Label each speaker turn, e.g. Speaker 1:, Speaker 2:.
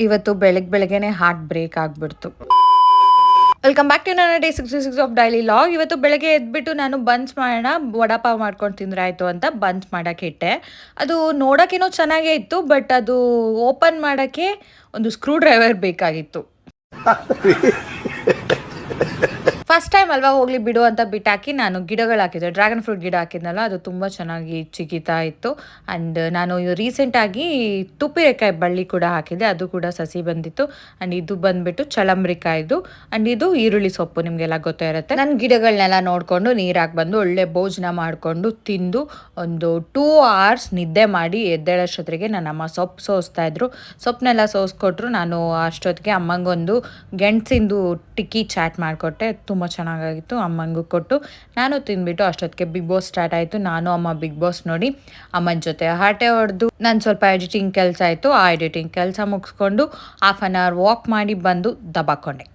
Speaker 1: ಇವತ್ತು ಬೆಳಗ್ಗೆನೆ heart break ಆಗಿಬಿಡ್ತು. ವೆಲ್ಕಮ್ ಬ್ಯಾಕ್ ಟು ನನ್ನ ಡೇ 66 ಆಫ್ ಡೈಲಿ ಲಾಗ್. ಇವತ್ತು ಬೆಳಗ್ಗೆ ಎದ್ಬಿಟ್ಟು ನಾನು ಬನ್ಸ್ ಮಾಡೋಣ, ವಡಾಪಾವ್ ಮಾಡ್ಕೊಂಡು ತಿಂದ್ರೆ ಆಯಿತು ಅಂತ ಬನ್ಸ್ ಮಾಡೋಕ್ಕೆ ಇಟ್ಟೆ. ಅದು ನೋಡೋಕ್ಕೇನೋ ಚೆನ್ನಾಗೇ ಇತ್ತು, ಬಟ್ ಅದು ಓಪನ್ ಮಾಡೋಕ್ಕೆ ಒಂದು ಸ್ಕ್ರೂ ಡ್ರೈವರ್ ಬೇಕಾಗಿತ್ತು. ಫಸ್ಟ್ ಟೈಮ್ ಅಲ್ವಾ ಹೋಗ್ಲಿ ಬಿಡು ಅಂತ ಬಿಟ್ಟಾಕಿ ನಾನು ಗಿಡಗಳು ಹಾಕಿದ್ದೆ. ಡ್ರ್ಯಾಗನ್ ಫ್ರೂಟ್ ಗಿಡ ಹಾಕಿದ್ನಲ್ಲ, ಅದು ತುಂಬ ಚೆನ್ನಾಗಿ ಚಿಗಿತಾ ಇತ್ತು. ಆ್ಯಂಡ್ ನಾನು ರೀಸೆಂಟಾಗಿ ತುಪ್ಪಿರೆಕಾಯಿ ಬಳ್ಳಿ ಕೂಡ ಹಾಕಿದ್ದೆ, ಅದು ಕೂಡ ಸಸಿ ಬಂದಿತ್ತು. ಆ್ಯಂಡ್ ಇದು ಬಂದುಬಿಟ್ಟು ಚಳಂಬ್ರಿಕಾಯ್ದು. ಆ್ಯಂಡ್ ಇದು ಈರುಳ್ಳಿ ಸೊಪ್ಪು, ನಿಮಗೆಲ್ಲ ಗೊತ್ತೇ ಇರುತ್ತೆ. ನನ್ನ ಗಿಡಗಳನ್ನೆಲ್ಲ ನೋಡಿಕೊಂಡು ನೀರಾಗಿ ಬಂದು ಒಳ್ಳೆ ಭೋಜನ ಮಾಡಿಕೊಂಡು ತಿಂದು ಒಂದು 2 hours ನಿದ್ದೆ ಮಾಡಿ ಎದ್ದೇಳೋಷ್ಟೊತ್ತಿಗೆ ನನ್ನ ಅಮ್ಮ ಸೊಪ್ಪು ಸೋಸ್ತಾಯಿದ್ರು. ಸೊಪ್ಪನ್ನೆಲ್ಲ ಸೋಸ್ಕೊಟ್ರು. ನಾನು ಅಷ್ಟೊತ್ತಿಗೆ ಅಮ್ಮಂಗೊಂದು ಗೆಣಸಿಂದು ಟಿಕ್ಕಿ ಚಾಟ್ ಮಾಡಿಕೊಟ್ಟೆ. ತುಂಬ ಚೆನ್ನಾಗಾಗಿತ್ತು. ಅಮ್ಮಂಗೂ ಕೊಟ್ಟು ನಾನು ತಿಂದ್ಬಿಟ್ಟು ಅಷ್ಟೊತ್ತಿಗೆ ಬಿಗ್ ಬಾಸ್ ಸ್ಟಾರ್ಟ್ ಆಯಿತು. ನಾನು ಅಮ್ಮ ಬಿಗ್ ಬಾಸ್ ನೋಡಿ ಅಮ್ಮನ ಜೊತೆ ಹರಟೆ ಹೊಡೆದು ನಾನು ಸ್ವಲ್ಪ ಎಡಿಟಿಂಗ್ ಕೆಲಸ ಆಯಿತು. ಆ ಎಡಿಟಿಂಗ್ ಕೆಲಸ ಮುಗಿಸ್ಕೊಂಡು 1/2 hour ವಾಕ್ ಮಾಡಿ ಬಂದು ದಬಾಕೊಂಡೆ.